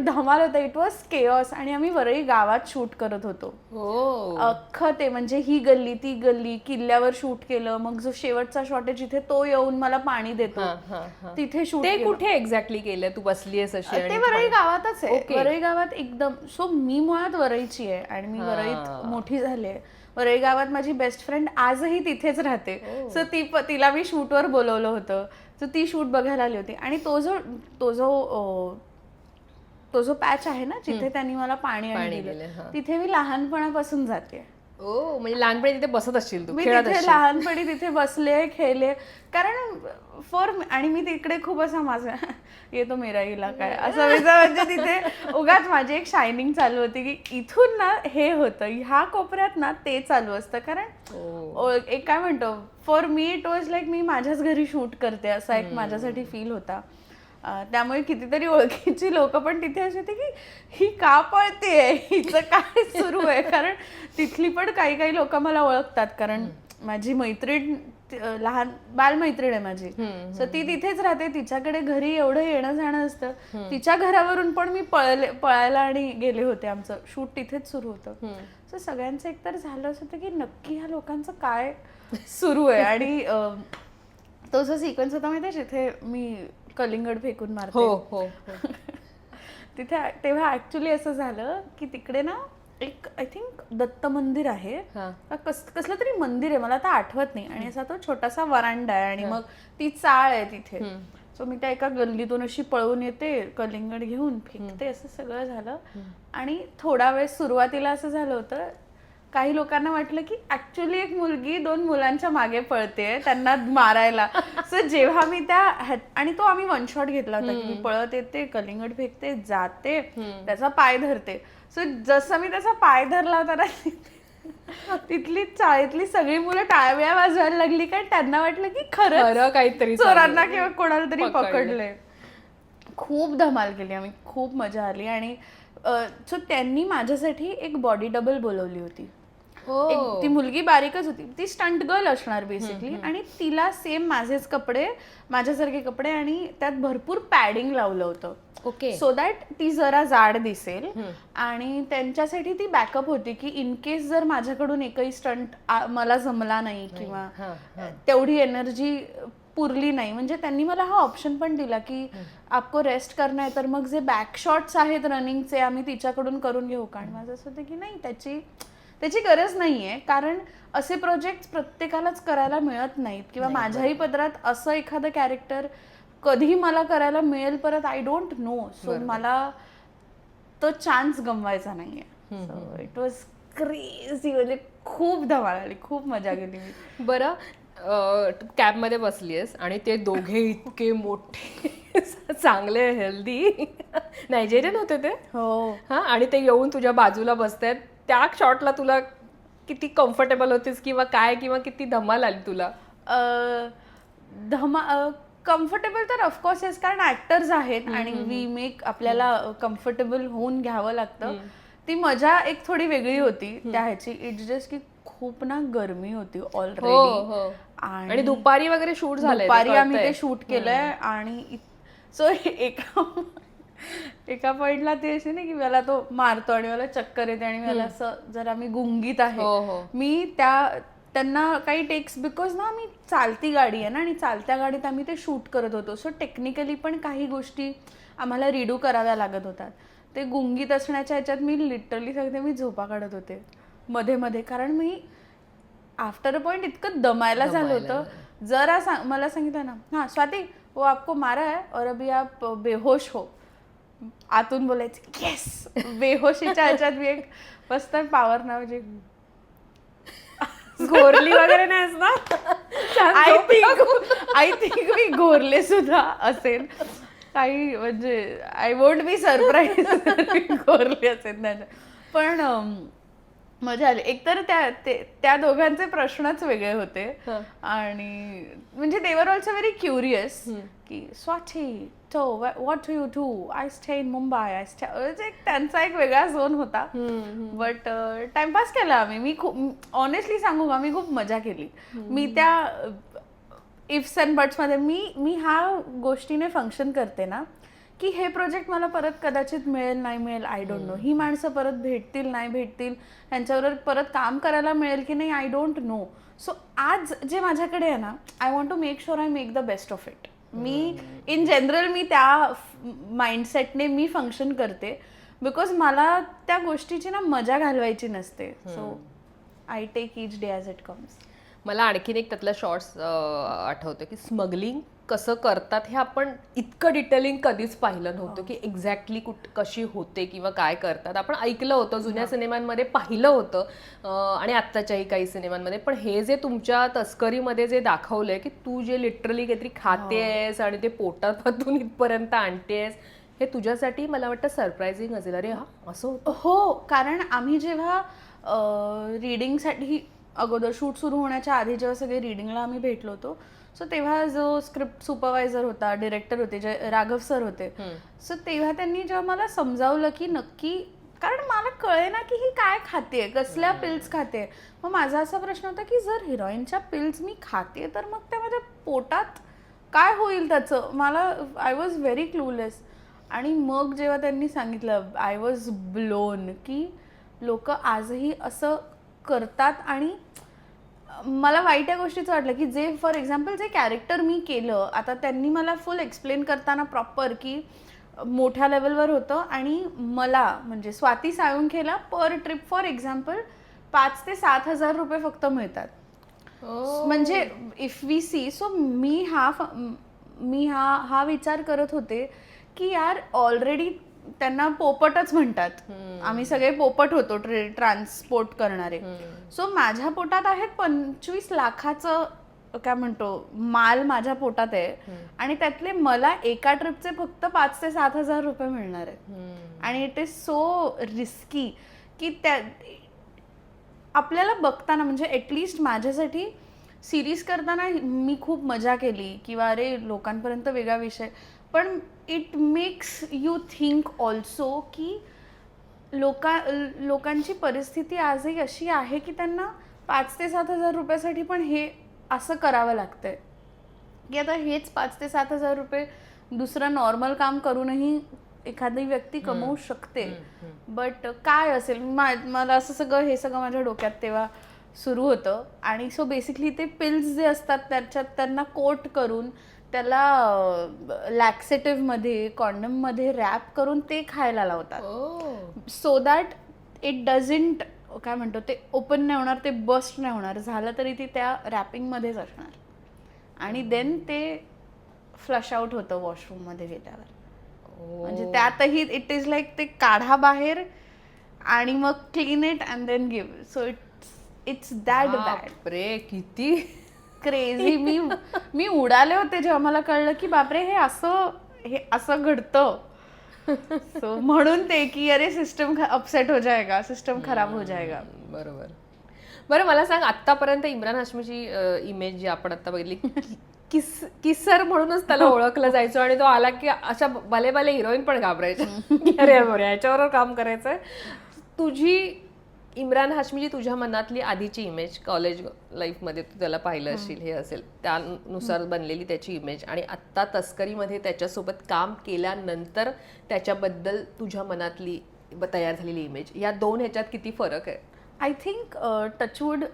धमाल होता. It was chaos. आणि आम्ही वरळी गावात शूट करत होतो. अख्खं ते म्हणजे ही गल्ली ती गल्ली किल्ल्यावर शूट केलं. मग जो शेवटचा शॉट आहे जिथे तो येऊन मला पाणी देतो तिथे शूट. ते कुठे एक्झॅक्टली केलं तू बसलीयस अशी? ते वरळी गावातच आहे. वरळी गावात एकदम. सो मी मुळात वरळीची आहे आणि मी वरळीत मोठी झाली आहे. वरळी गावात माझी बेस्ट फ्रेंड आजही तिथेच राहते. सो तिला मी शूटवर बोलवलं होतं. सो ती शूट बघायला आली होती. आणि तो जो पॅच आहे ना जिथे त्यांनी मला पाणी दिलं तिथे मी लहानपणापासून जाते. म्हणजे लहानपणी तिथे बसत असशील तू? मी तिथे लहानपणी तिथे बसले खेळले. कारण आणि मी तिकडे खूप असा माझा येतो मेरा इलाका आहे असं म्हणजे तिथे उगाच माझी एक शायनिंग चालू होती की इथून ना हे होतं ह्या कोपऱ्यात ना ते चालू असतं. कारण एक काय म्हणतो for me it was like मी माझ्याच घरी शूट करते असा एक माझ्यासाठी फील होता. त्यामुळे कितीतरी ओळखीची लोक पण तिथे अशी होती की ही का पळतेय हिचं काय सुरू आहे. कारण तिथली पण काही लोक मला ओळखतात. कारण माझी मैत्रीण लहान बालमैत्रीण आहे माझी. सो ती तिथेच राहते. तिच्याकडे घरी एवढं येणं जाणं असतं. तिच्या घरावरून पण मी पळायला आणि गेले होते. आमचं शूट तिथेच सुरू होतं. सो सगळ्यांचं एकतर झालं असं होतं की नक्की ह्या लोकांचं काय सुरू आहे. आणि तो जो सिक्वेन्स होता माहिती जिथे मी कलिंगड फेकून मारते तिथे तेव्हा ऍक्च्युली असं झालं की तिकडे ना एक आय थिंक दत्त मंदिर आहे कसलं तरी मंदिर आहे मला आता आठवत नाही. आणि असा तो छोटासा वरांडा आहे आणि मग ती चाळ आहे तिथे. सो मी त्या एका गल्लीतून अशी पळून येते कलिंगड घेऊन फेकते. असं सगळं झालं. आणि थोडा वेळ सुरुवातीला असं झालं होतं काही लोकांना वाटलं की ऍक्च्युली एक मुलगी 2 मुलांच्या मागे पळते त्यांना मारायला. सो जेव्हा मी आणि तो आम्ही वन शॉट घेतला होता की मी पळत येते कलिंगड फेकते जाते त्याचा पाय धरते. सो जसं मी त्याचा पाय धरला होता ना तिथली चाळीतली सगळी मुलं टाळ्या वाजवायला लागली कारण त्यांना वाटलं की खरं काहीतरी चोरांना किंवा कोणाला तरी पकडलंय. खूप धमाल केली आम्ही. खूप मजा आली. आणि सो त्यांनी माझ्यासाठी एक बॉडी डबल बोलवली होती. ती मुलगी बारीकच होती. ती स्टंट गर्ल असणार बेसिकली. आणि तिला सेम माझेच कपडे माझ्यासारखे कपडे आणि त्यात भरपूर पॅडिंग लावलं होतं सो दॅट ती जरा जाड दिसेल. आणि त्यांच्यासाठी ती बॅकअप होती की इन केस जर माझ्याकडून एकही स्टंट मला जमला नाही किंवा तेवढी एनर्जी पुरली नाही म्हणजे त्यांनी मला हा ऑप्शन पण दिला की आपको रेस्ट करना है तर मग जे बॅक शॉट्स आहेत रनिंगचे आम्ही तिच्याकडून करून घेऊ का. आणि माझं असं होतं की नाही त्याची गरज नाहीये कारण असे प्रोजेक्ट प्रत्येकालाच करायला मिळत नाहीत किंवा माझ्याही पदरात असं एखादं कॅरेक्टर कधी मला करायला मिळेल परत आय डोंट नो. सो मला तो चान्स गमवायचा नाहीये. It was crazy. म्हणजे खूप धमाल आली. खूप मजा गेली मी. बरं कॅबमध्ये बसलीयस आणि ते दोघे इतके मोठे चांगले हेल्दी नायजेरियन होते ते. आणि ते येऊन तुझ्या बाजूला बसतायत त्या शॉटला तुला किती कम्फर्टेबल होतीस किंवा किती धमाल आली तुला? कम्फर्टेबल तर ऑफकोर्स येस कारण ऍक्टर्स आहेत आणि वी मेक आपल्याला कम्फर्टेबल होऊन घ्यावं लागतं. ती मजा एक थोडी वेगळी होती त्या ह्याची. इट्स जस्ट की खूप ना गरमी होती ऑलरेडी. आणि दुपारी वगैरे शूट झालंय. दुपारी आम्ही ते शूट केलंय. आणि सो एका पॉइंटला ते असे ना की मला तो मारतो आणि मला चक्कर येते आणि मला असं जरा मी गुंगीत आहे. मी त्यांना काही टेक्स बिकॉज ना मी चालती गाडी आहे ना आणि चालत्या गाडीत आम्ही ते शूट करत होतो. सो टेक्निकली पण काही गोष्टी आम्हाला रिडू कराव्या लागत होतात. ते गुंगीत असण्याच्या ह्याच्यात मी लिटरली सांगते मी झोपा काढत होते मध्ये मध्ये कारण मी आफ्टर अ पॉइंट इतकं दमायला झालं होतं. जरा मला सांगितलं ना हां स्वाती वो आपको मारा है और अभी आप बेहोश हो आतून बोलायचं येस. बेहोशीच्या ह्याच्यात मी एक मस्त पॉवर नावाची घोरली वगैरे नाहीस ना? आय थिंक मी घोरले सुद्धा असेल काही म्हणजे आय वोंट बी सरप्राईज घोरले असेल त्याच्या. पण मजा आली. एकतर त्या दोघांचे प्रश्नच वेगळे होते. आणि म्हणजे दे वर ऑल्सो व्हेरी क्युरियस की Swati so what you do. I stay in Mumbai. त्यांचा एक वेगळा झोन होता. बट टाइमपास केला आम्ही. मी खूप ऑनेस्टली सांगू का मी खूप मजा केली. मी त्या इफ्स अँड बट्स मध्ये मी ह्या गोष्टीने फंक्शन करते ना की हे प्रोजेक्ट मला परत कदाचित मिळेल नाही मिळेल, आय डोंट नो. ही माणसं परत भेटतील नाही भेटतील, त्यांच्याबरोबर परत काम करायला मिळेल की नाही, आय डोंट नो. सो आज जे माझ्याकडे आहे ना, I want to make sure I make the best of it. मी इन जनरल मी त्या माइंडसेटने मी फंक्शन करते, बिकॉज मला त्या गोष्टीची ना मजा घालवायची नसते. So I take each day as it comes. मला आणखीन एक त्यातला शॉर्ट्स आठवतं की स्मगलिंग कसं करतात हे आपण इतकं डिटेलिंग कधीच पाहिलं नव्हतं की एक्झॅक्टली कशी होते किंवा काय करतात. आपण ऐकलं होतं, जुन्या सिनेमांमध्ये पाहिलं होतं आणि आत्ताच्याही काही सिनेमांमध्ये, पण हे जे तुमच्या तस्करीमध्ये जे दाखवलंय की तू जे लिटरली काहीतरी खातेस आणि ते पोटातून इथपर्यंत आणतेस, हे तुझ्यासाठी मला वाटतं सरप्रायझिंग असेल. अरे हा असं होतं. हो, कारण आम्ही जेव्हा रीडिंगसाठी अगोदर शूट सुरू होण्याच्या आधी जेव्हा सगळे रीडिंगला आम्ही भेटलो होतो, सो तेव्हा जो स्क्रिप्ट सुपरवायझर होता, डिरेक्टर होते, जे राघव सर होते, सो तेव्हा त्यांनी जेव्हा मला समजावलं की नक्की, कारण मला कळे ना की ही काय खाते, कसल्या पिल्स खाते. मग माझा असा प्रश्न होता की जर हिरोईनच्या पिल्स मी खाते तर मग त्या माझ्या पोटात काय होईल त्याचं, मला आय वॉज व्हेरी क्लूलेस. आणि मग जेव्हा त्यांनी सांगितलं, आय वॉज ब्लोन की लोक आजही असं करतात. आणि मला वाईट या गोष्टीचं वाटलं की जे फॉर एक्झाम्पल जे कॅरेक्टर मी केलं, आता त्यांनी मला फुल एक्सप्लेन करताना प्रॉपर की मोठ्या लेवलवर होतं, आणि मला म्हणजे स्वाती साळुंखेला पर ट्रिप फॉर एक्झाम्पल 5,000 ते 7,000 रुपये फक्त मिळतात. म्हणजे इफ वी सी, सो मी हा विचार करत होते की यार ऑलरेडी त्यांना पोपटच म्हणतात, आम्ही सगळे पोपट होतो ट्रान्सपोर्ट करणारे. सो माझ्या पोटात आहेत 25 लाखाचं काय म्हणतो माल माझ्या पोटात आहे, आणि त्यातले मला एका ट्रिपचे फक्त 5,000 ते 7,000 रुपये मिळणार आहेत. आणि इट इज सो रिस्की की त्या आपल्याला बघताना, म्हणजे ॲटलिस्ट माझ्यासाठी सिरीज करताना मी खूप मजा केली किंवा अरे लोकांपर्यंत वेगळा विषय, पण it makes you think also की लोकांची परिस्थिती आजही अशी आहे की त्यांना 5,000 ते 7,000 रुपयासाठी पण हे असं करावं लागतंय की आता हेच 5,000 ते 7,000 रुपये दुसरं नॉर्मल काम करूनही एखादी व्यक्ती कमवू शकते. बट काय असेल, मला असं हे सगळं माझ्या डोक्यात तेव्हा सुरू होतं. आणि सो बेसिकली ते पिल्स जे असतात त्याच्यात त्यांना कोट करून त्याला लॅक्सेटिव्हमध्ये, कॉन्डममध्ये रॅप करून ते खायला लावतात, सो दॅट इट डझंट काय म्हणतो ते ओपन नाही होणार, ते बस्ट नाही होणार, झालं तरी ती त्या रॅपिंगमध्येच असणार. आणि देन ते फ्लश आउट होतं वॉशरूममध्ये गेल्यावर. म्हणजे त्यातही इट इज लाईक ते काढा बाहेर आणि मग clean it and then give. So it's that bad. रे किती क्रेझी. मी उडाले होते जेव्हा मला कळलं की बापरे हे असं घडतं. सो म्हणून ते की अरे सिस्टम अपसेट हो जाएगा, सिस्टम खराब हो जाएगा. बरोबर. बरं मला सांग, आतापर्यंत इम्रान हाशमीची इमेज जी आपण आता बघितली, किसर म्हणूनच त्याला ओळखलं जायचं, आणि तो आला की अशा भले भले हिरोईन पण घाबरायच्या अरे बरं याच्यावर काम करायचंय. तुझी इम्रान हाशमीची तुझ्या मनातली आधीची इमेज, कॉलेज लाईफमध्ये तू त्याला पाहिलं असेल, हे असेल त्यानुसार बनलेली त्याची इमेज, आणि आत्ता तस्करीमध्ये त्याच्यासोबत काम केल्यानंतर त्याच्याबद्दल तुझ्या मनातली तयार झालेली इमेज, या दोन ह्याच्यात किती फरक आहे? आय थिंक टचवूड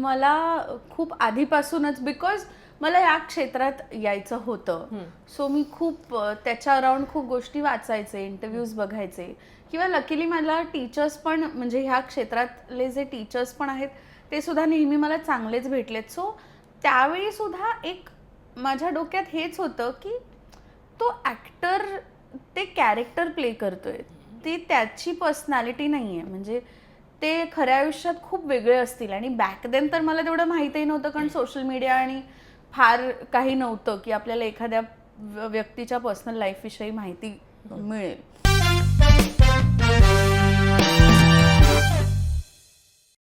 मला खूप आधीपासूनच, बिकॉज मला या क्षेत्रात यायचं होतं, सो मी खूप त्याच्या अराउंड खूप गोष्टी वाचायचे, इंटरव्ह्यूज बघायचे, किंवा लकीली मला टीचर्स पण, म्हणजे ह्या क्षेत्रातले जे टीचर्स पण आहेत ते सुद्धा नेहमी मला चांगलेच भेटलेत. सो त्यावेळी सुद्धा एक माझ्या डोक्यात हेच होतं की तो ॲक्टर ते कॅरेक्टर प्ले करतोय, ते त्याची पर्सनॅलिटी नाही आहे. म्हणजे ते खऱ्या आयुष्यात खूप वेगळे असतील. आणि बॅक देन तर मला तेवढं माहीतही नव्हतं, कारण सोशल मीडिया आणि फार काही नव्हतं की आपल्याला एखाद्या व्यक्तीच्या पर्सनल लाईफविषयी माहिती मिळेल.